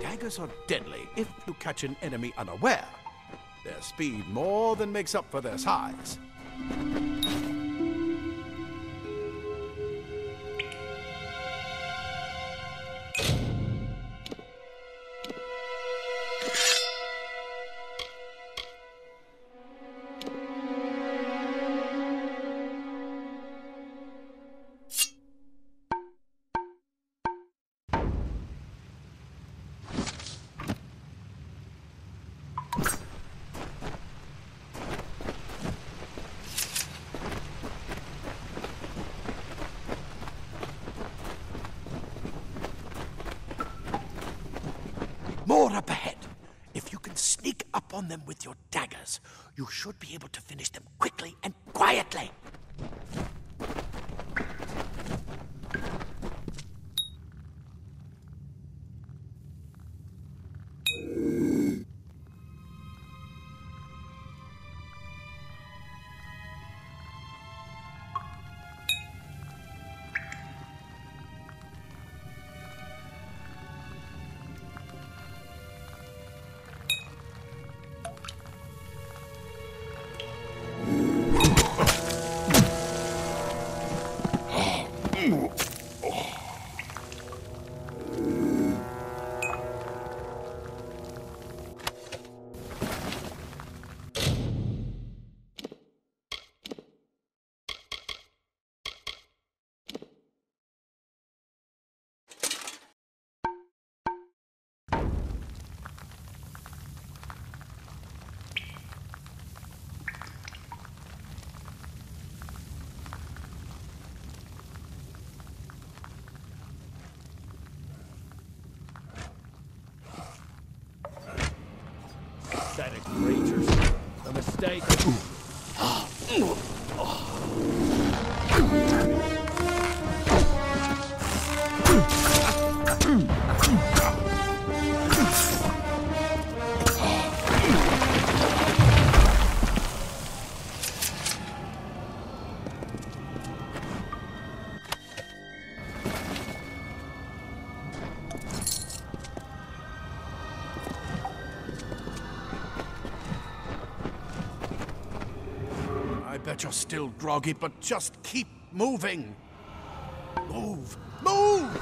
Daggers are deadly if you catch an enemy unaware. Their speed more than makes up for their size. More up ahead. If you can sneak up on them with your daggers, you should be able to finish them quickly and quietly. Pathetic creatures. A mistake. I bet you're still groggy, but just keep moving. Move! Move!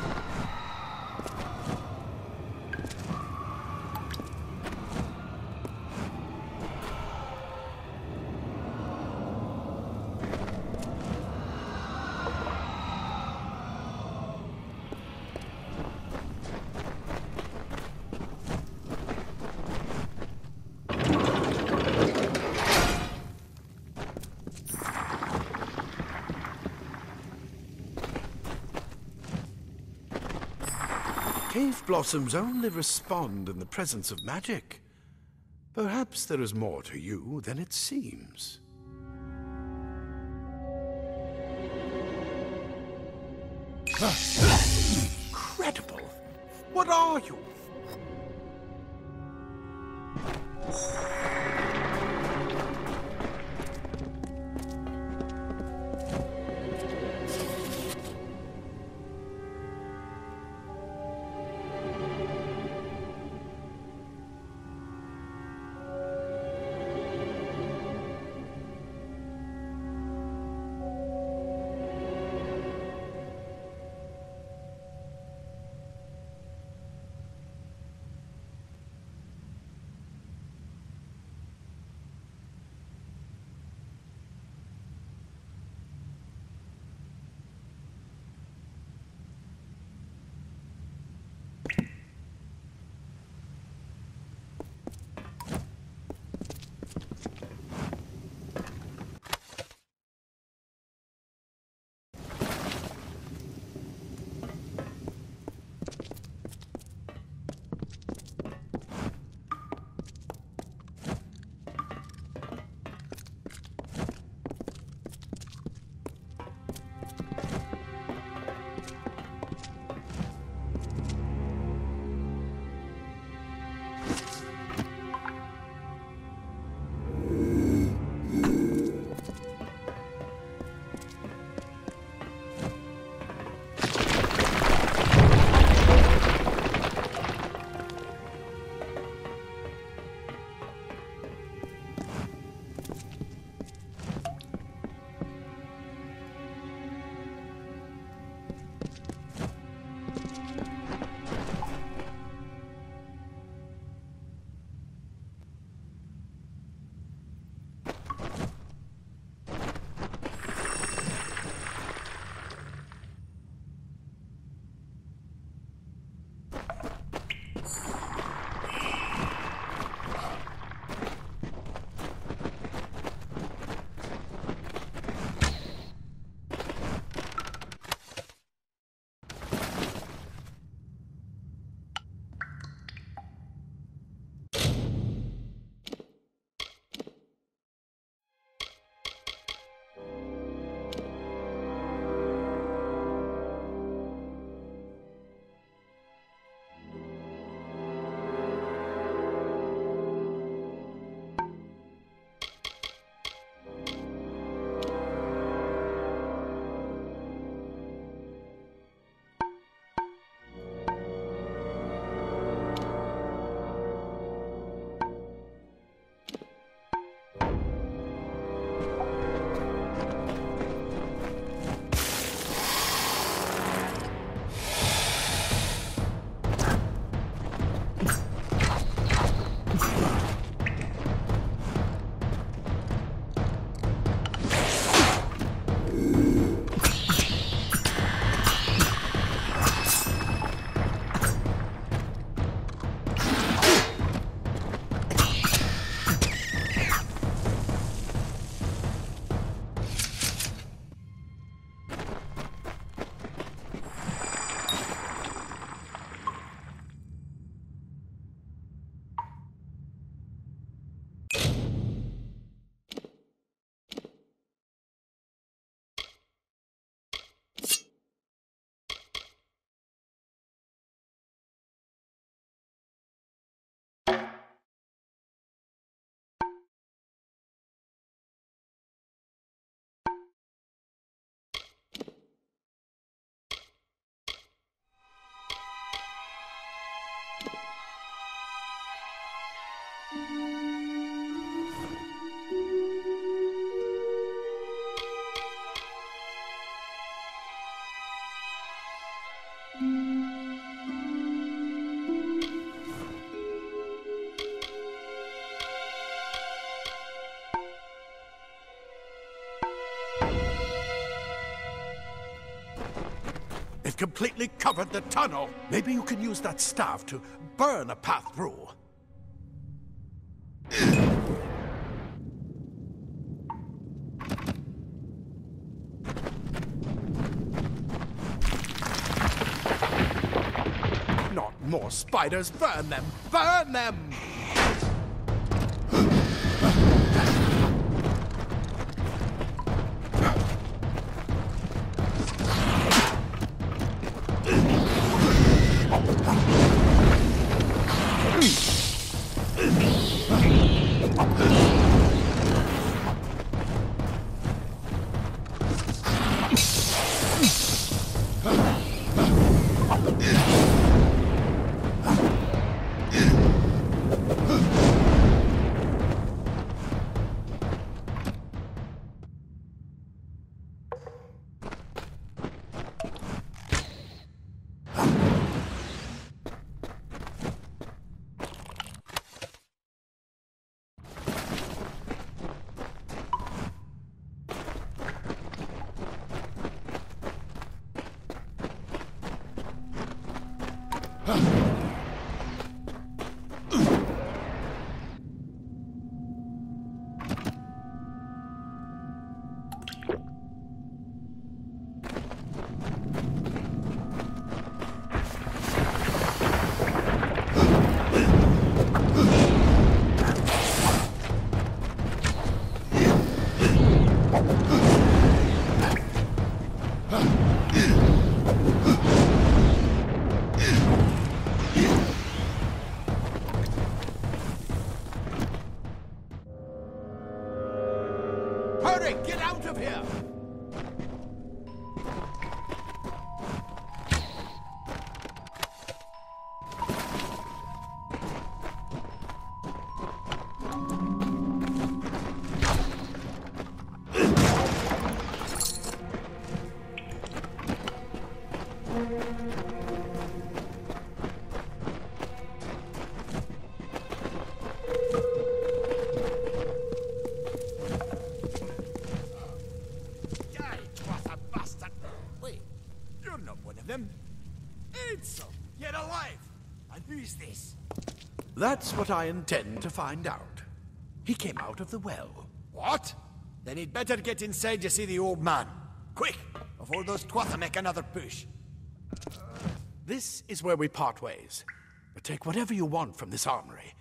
Cave blossoms only respond in the presence of magic. Perhaps there is more to you than it seems. Incredible! What are you? It completely covered the tunnel. Maybe you can use that staff to burn a path through. Not more spiders. Burn them! Burn them! Hurry! Get out of here! Yet alive! And who's this? That's what I intend to find out. He came out of the well. What? Then he'd better get inside to see the old man. Quick, before those twatha make another push. This is where we part ways. But take whatever you want from this armory.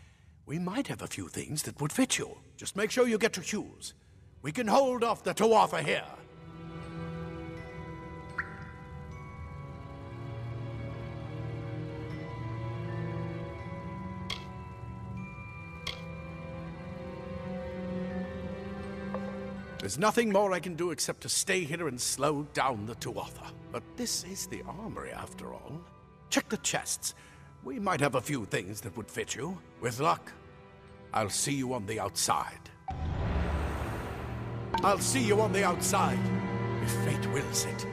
We might have a few things that would fit you. Just make sure you get to Hughes. We can hold off the Tuatha here. There's nothing more I can do except to stay here and slow down the Tuatha. But this is the armory, after all. Check the chests. We might have a few things that would fit you. With luck, I'll see you on the outside. I'll see you on the outside, if fate wills it.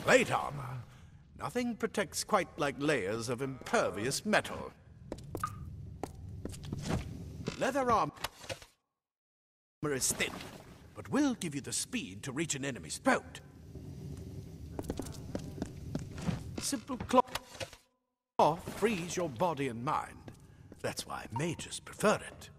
Plate armor. Nothing protects quite like layers of impervious metal. Leather armor is thin, but will give you the speed to reach an enemy's throat. Simple cloth frees your body and mind. That's why mages prefer it.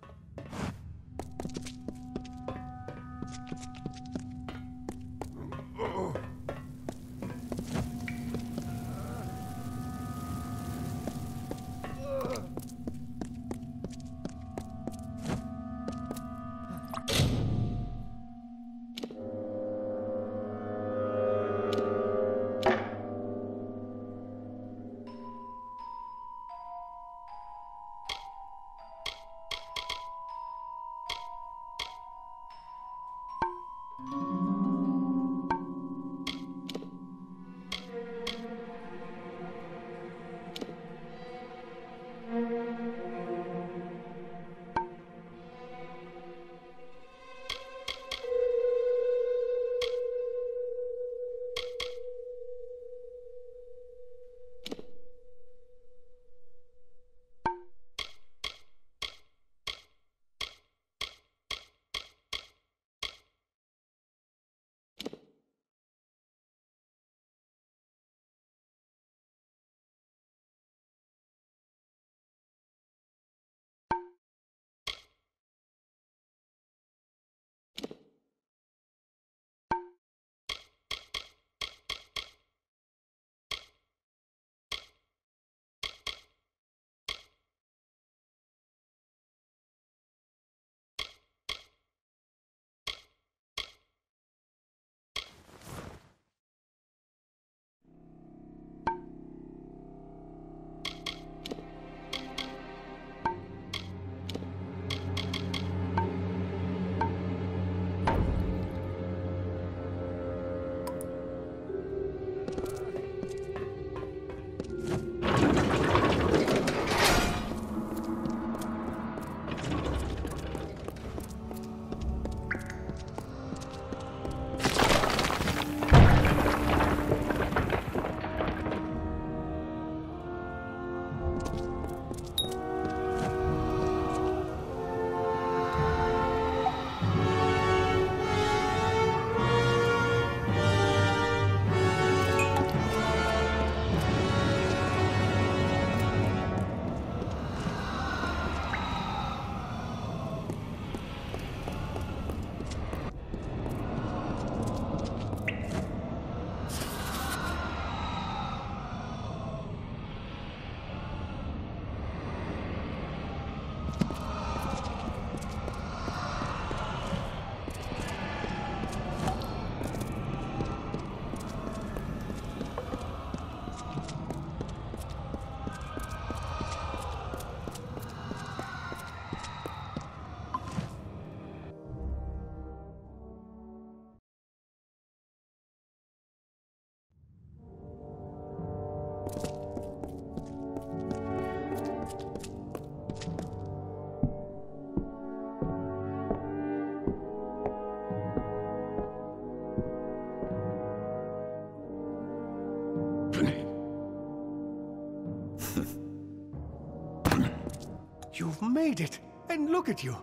You've made it, and look at you,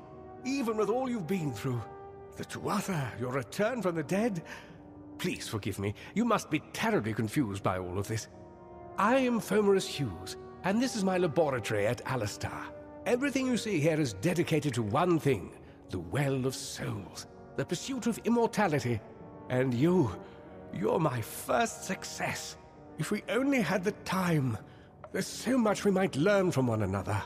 even with all you've been through. The Tuatha, your return from the dead. Please forgive me, you must be terribly confused by all of this. I am Fomerus Hughes, and this is my laboratory at Alistar. Everything you see here is dedicated to one thing, the Well of Souls, the pursuit of immortality. And you're my first success. If we only had the time, there's so much we might learn from one another.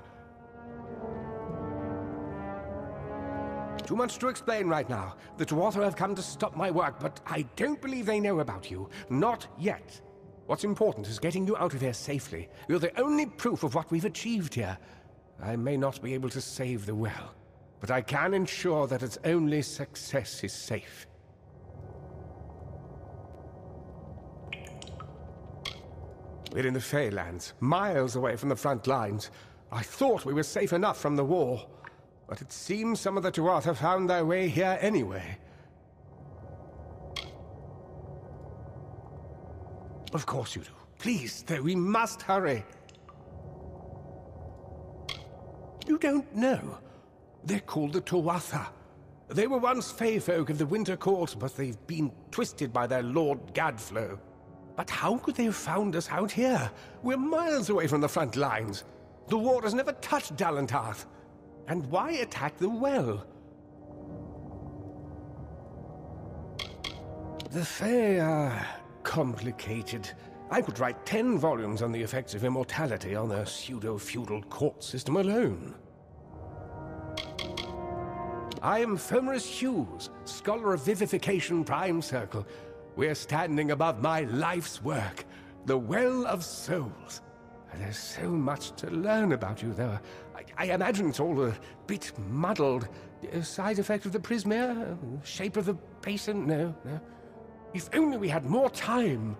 Too much to explain right now. The Tuatha have come to stop my work, but I don't believe they know about you. Not yet. What's important is getting you out of here safely. You're the only proof of what we've achieved here. I may not be able to save the well, but I can ensure that its only success is safe. We're in the Feylands, miles away from the front lines. I thought we were safe enough from the war, but it seems some of the Tuatha found their way here anyway. Of course you do. Please, though, we must hurry. You don't know. They're called the Tuatha. They were once Fey folk of the Winter Court, but they've been twisted by their Lord Gadflow. But how could they have found us out here? We're miles away from the front lines. The war has never touched Dalantarth. And why attack the well? The Fae are complicated. I could write 10 volumes on the effects of immortality on their pseudo-feudal court system alone. I am Fomerus Hughes, Scholar of Vivification Prime Circle. We're standing above my life's work, the Well of Souls. There's so much to learn about you, though. I imagine it's all a bit muddled. A side effect of the prismere? Shape of the basin? No. If only we had more time.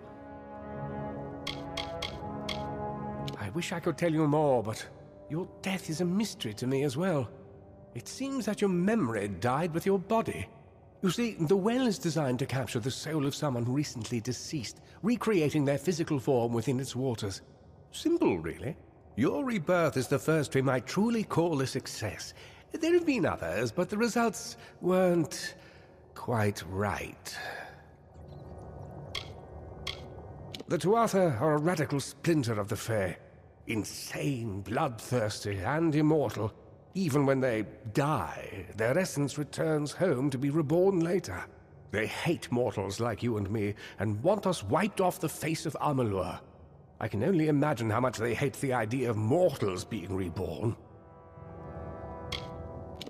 I wish I could tell you more, but your death is a mystery to me as well. It seems that your memory died with your body. You see, the well is designed to capture the soul of someone recently deceased, recreating their physical form within its waters. Simple, really. Your rebirth is the first we might truly call a success. There have been others, but the results weren't quite right. The Tuatha are a radical splinter of the Fae. Insane, bloodthirsty, and immortal. Even when they die, their essence returns home to be reborn later. They hate mortals like you and me, and want us wiped off the face of Amalur. I can only imagine how much they hate the idea of mortals being reborn.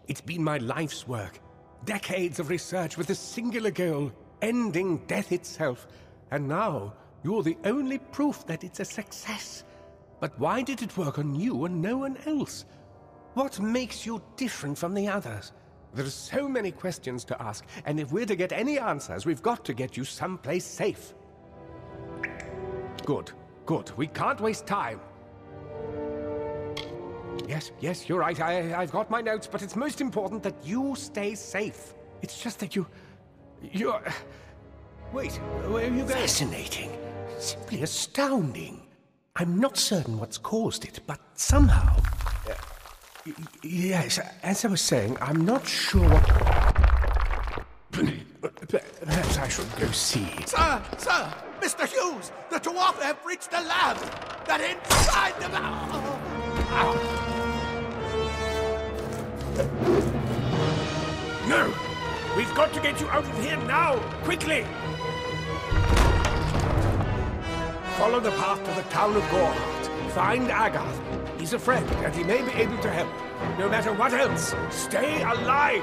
It's been my life's work. Decades of research with a singular goal, ending death itself. And now, you're the only proof that it's a success. But why did it work on you and no one else? What makes you different from the others? There are so many questions to ask, and if we're to get any answers, we've got to get you someplace safe. Good, good. We can't waste time. Yes, you're right. I've got my notes, but it's most important that you stay safe. It's just that you're... Wait, where are you going? Fascinating. Simply astounding. I'm not certain what's caused it, but somehow... Yes, as I was saying, I'm not sure what... Perhaps I should go see. Sir! Mr. Hughes! The Tuatha have reached the lab! They're inside the lab! No! We've got to get you out of here now! Quickly! Follow the path to the town of Gorhart. Find Agath. He's a friend, and he may be able to help. No matter what else, stay alive!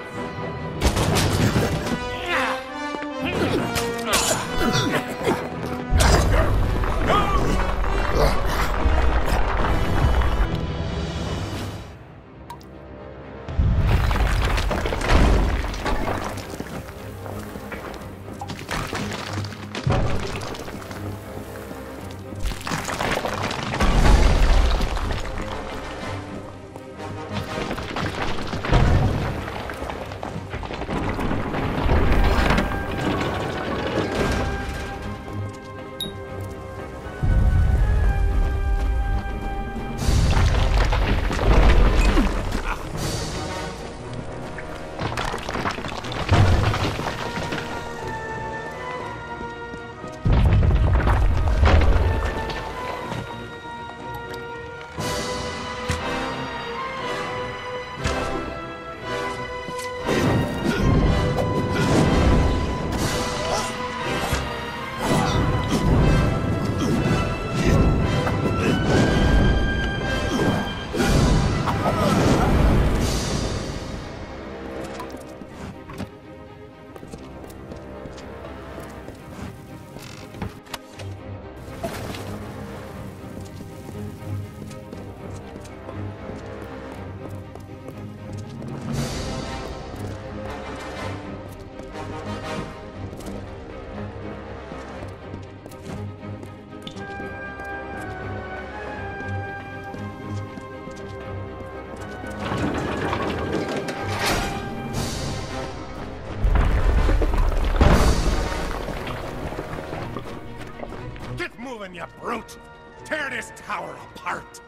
You brute! Tear this tower apart!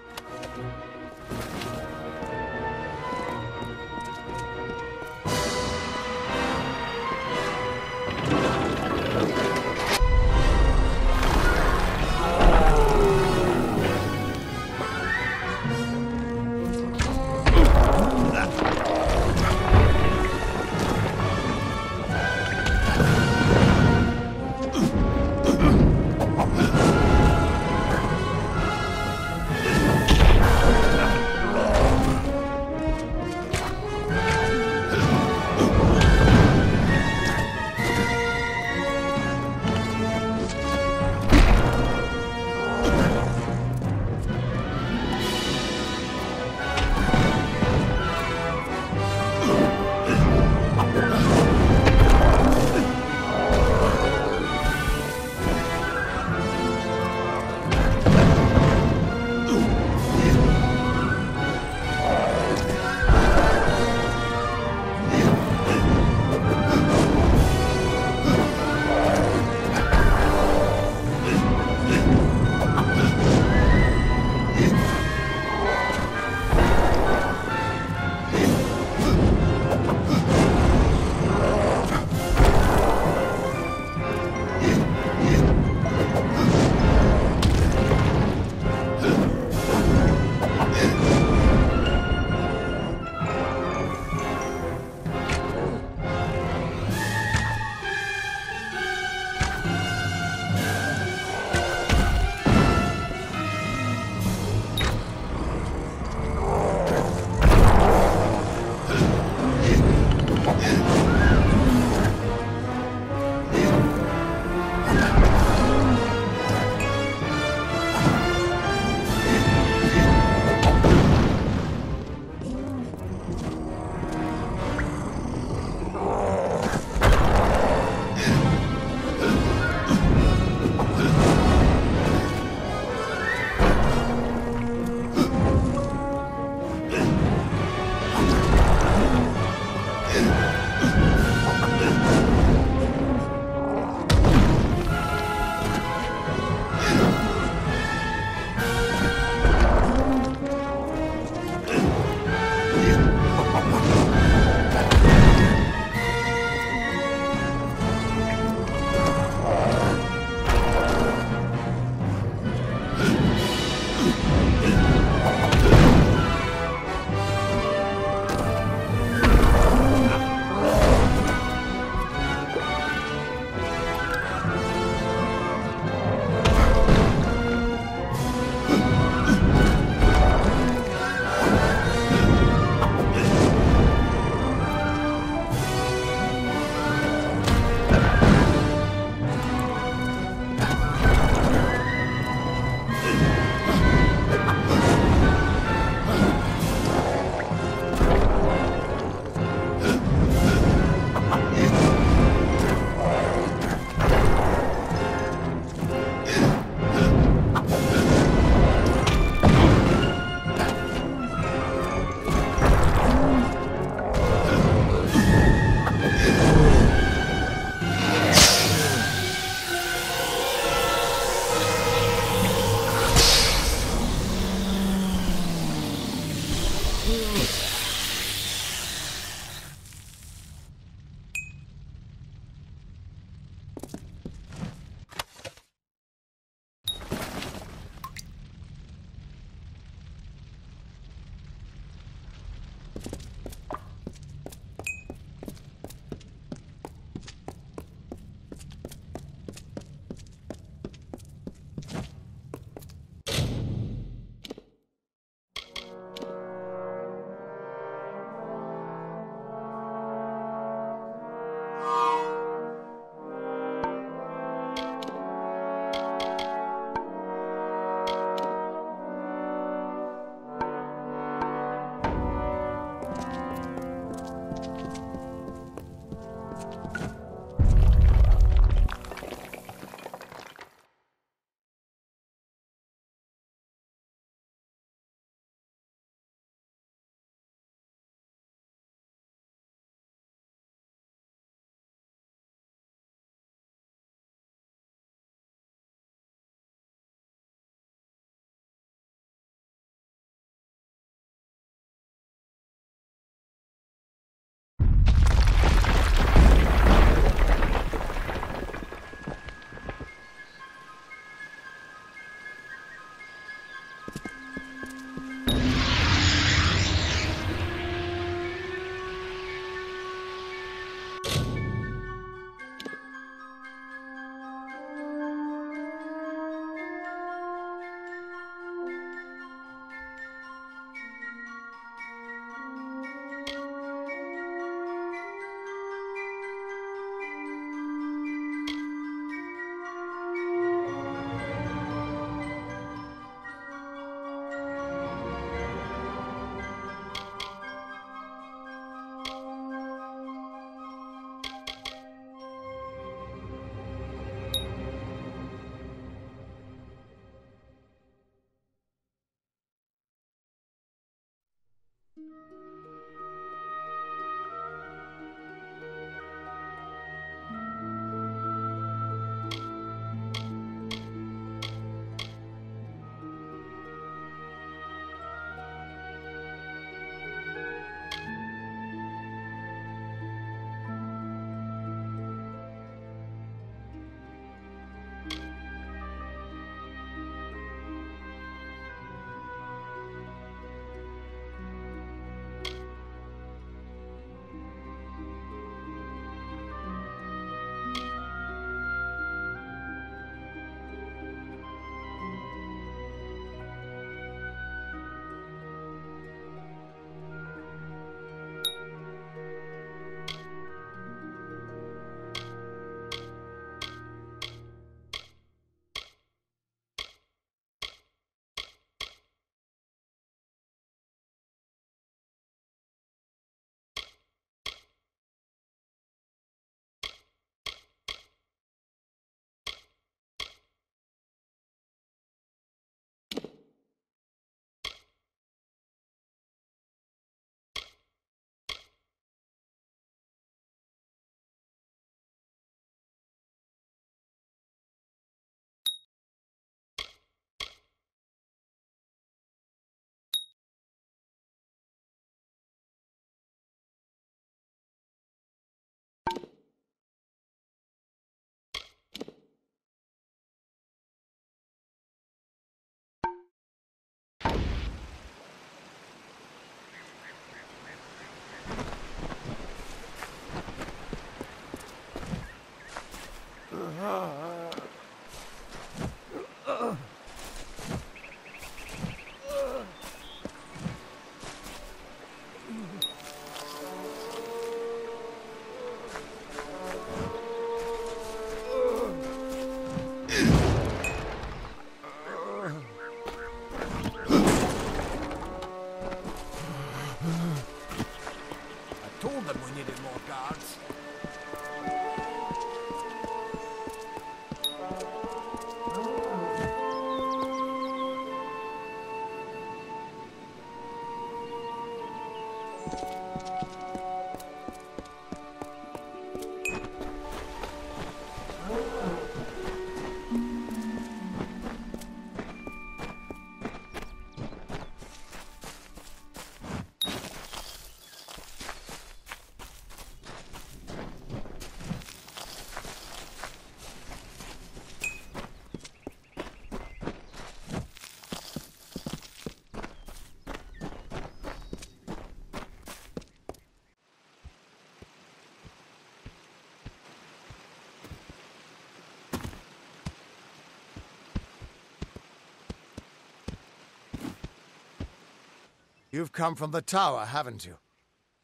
You've come from the tower, haven't you?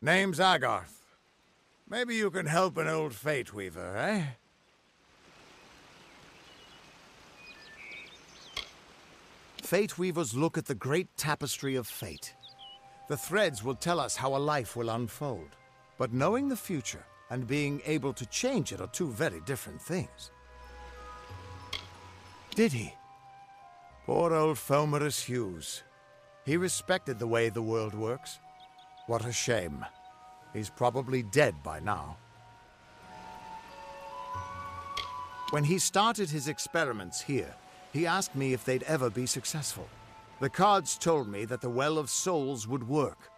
Name's Agarth. Maybe you can help an old Fate Weaver, eh? Fate Weavers look at the great tapestry of fate. The threads will tell us how a life will unfold. But knowing the future and being able to change it are two very different things. Did he? Poor old Fomerus Hughes. He respected the way the world works. What a shame. He's probably dead by now. When he started his experiments here, he asked me if they'd ever be successful. The cards told me that the Well of Souls would work,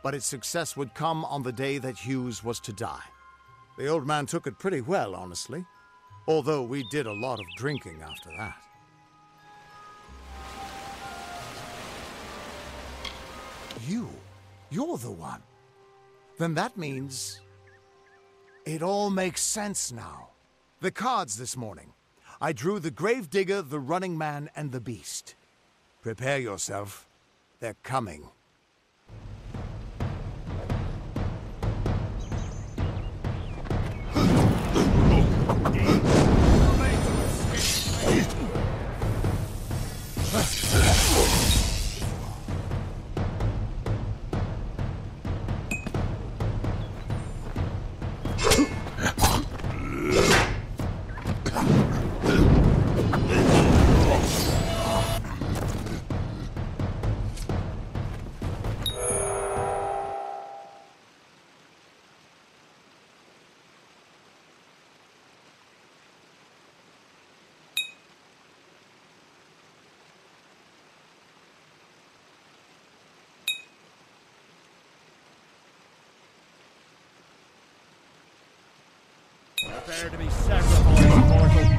but its success would come on the day that Hughes was to die. The old man took it pretty well, honestly, although we did a lot of drinking after that. You're the one. Then that means it all makes sense now. The cards this morning. I drew the Gravedigger, the Running Man, and the Beast. Prepare yourself. They're coming. Prepare to be sacrificed, mortal.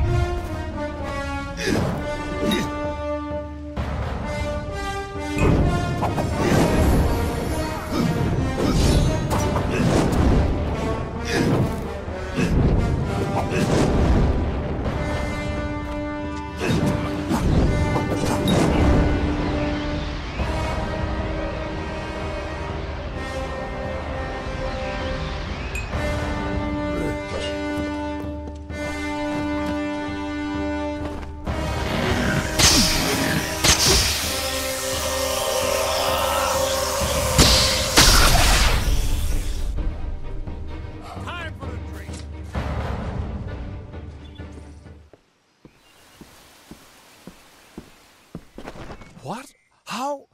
What? How?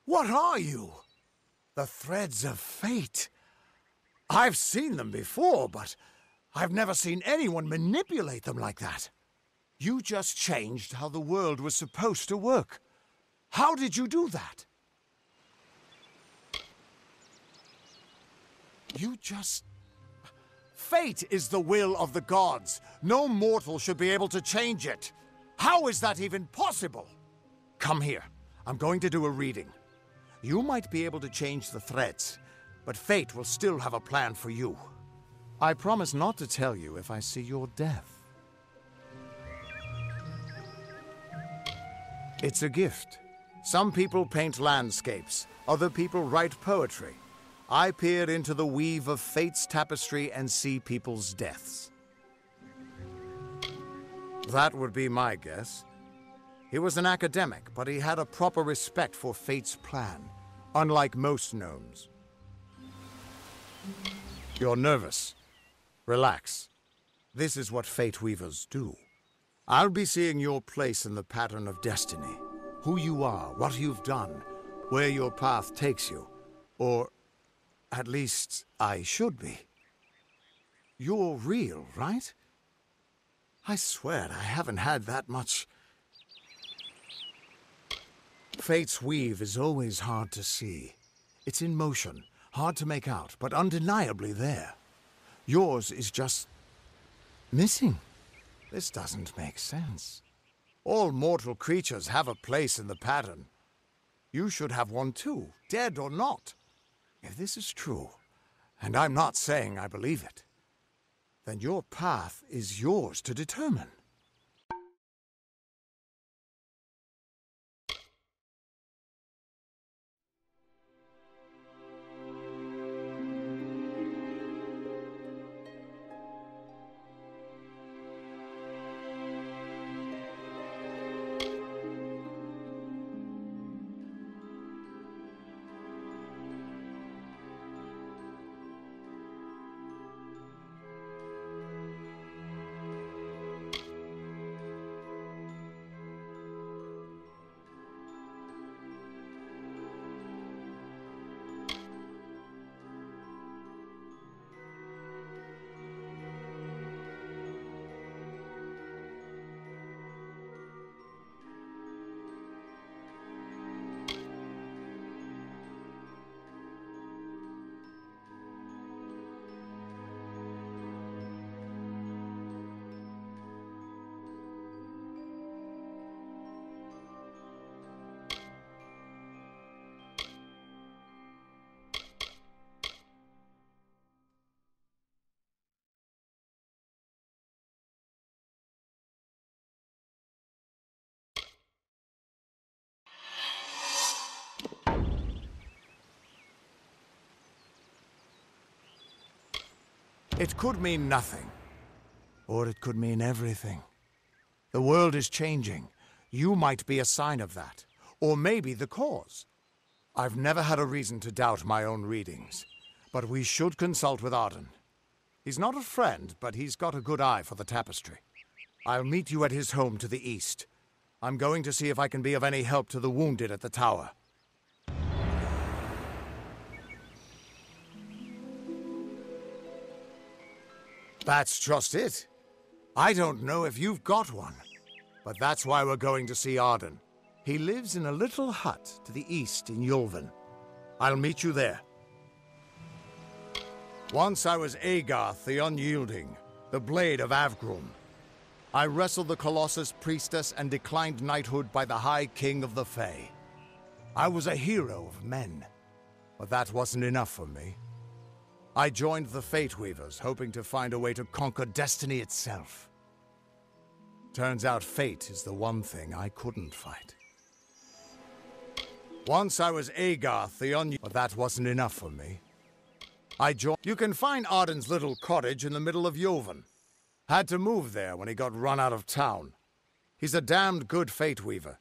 What are you? The threads of fate. I've seen them before, but I've never seen anyone manipulate them like that. You just changed how the world was supposed to work. How did you do that? You just... Fate is the will of the gods. No mortal should be able to change it. How is that even possible? Come here. I'm going to do a reading. You might be able to change the threads, but fate will still have a plan for you. I promise not to tell you if I see your death. It's a gift. Some people paint landscapes, other people write poetry. I peer into the weave of fate's tapestry and see people's deaths. That would be my guess. He was an academic, but he had a proper respect for fate's plan, unlike most gnomes. You're nervous. Relax. This is what fate weavers do. I'll be seeing your place in the pattern of destiny. Who you are, what you've done, where your path takes you. Or, at least, I should be. You're real, right? I swear I haven't had that much... Fate's weave is always hard to see. It's in motion, hard to make out, but undeniably there. Yours is just... missing. This doesn't make sense. All mortal creatures have a place in the pattern. You should have one too, dead or not. If this is true, and I'm not saying I believe it, then your path is yours to determine. It could mean nothing, or it could mean everything. The world is changing. You might be a sign of that, or maybe the cause. I've never had a reason to doubt my own readings, but we should consult with Arden. He's not a friend, but he's got a good eye for the tapestry. I'll meet you at his home to the east. I'm going to see if I can be of any help to the wounded at the tower. That's just it. I don't know if you've got one, but that's why we're going to see Arden. He lives in a little hut to the east in Yulven. I'll meet you there. Once I was Agarth the Unyielding, the Blade of Avgrum. I wrestled the Colossus Priestess and declined knighthood by the High King of the Fae. I was a hero of men, but that wasn't enough for me. I joined the Fate Weavers, hoping to find a way to conquer destiny itself. Turns out fate is the one thing I couldn't fight. Once I was Agarth the Unyielding, but that wasn't enough for me. I joined. You can find Arden's little cottage in the middle of Yulven. Had to move there when he got run out of town. He's a damned good Fate Weaver,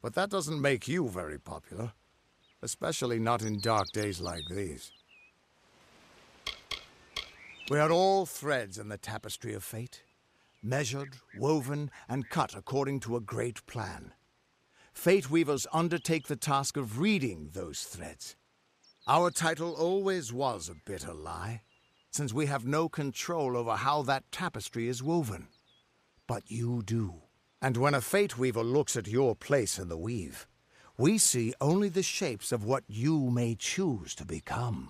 but that doesn't make you very popular. Especially not in dark days like these. We are all threads in the tapestry of fate, measured, woven, and cut according to a great plan. Fate Weavers undertake the task of reading those threads. Our title always was a bitter lie, since we have no control over how that tapestry is woven. But you do. And when a Fate Weaver looks at your place in the weave, we see only the shapes of what you may choose to become.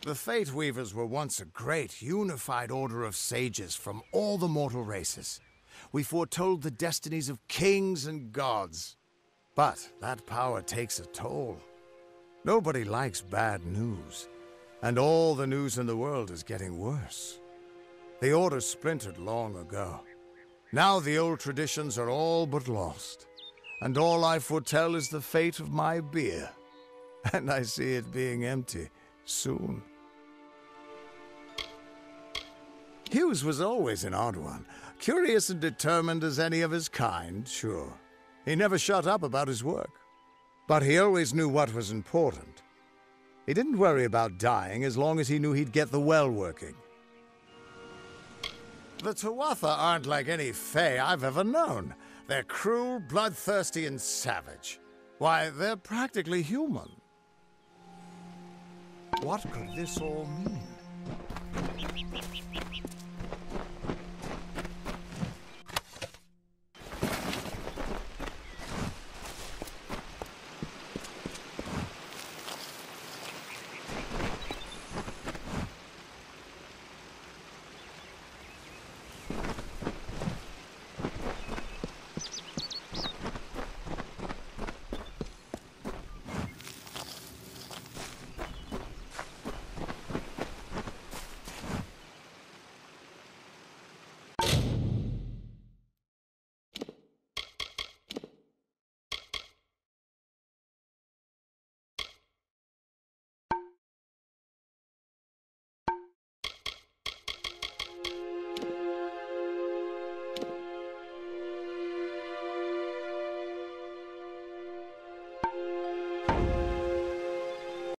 The Fate Weavers were once a great, unified order of sages from all the mortal races. We foretold the destinies of kings and gods. But that power takes a toll. Nobody likes bad news, and all the news in the world is getting worse. The Order splintered long ago. Now the old traditions are all but lost, and all I foretell is the fate of my beer. And I see it being empty soon. Hughes was always an odd one, curious and determined as any of his kind, sure. He never shut up about his work. But he always knew what was important. He didn't worry about dying as long as he knew he'd get the well working. The Tuatha aren't like any Fae I've ever known. They're cruel, bloodthirsty, and savage. Why, they're practically human. What could this all mean?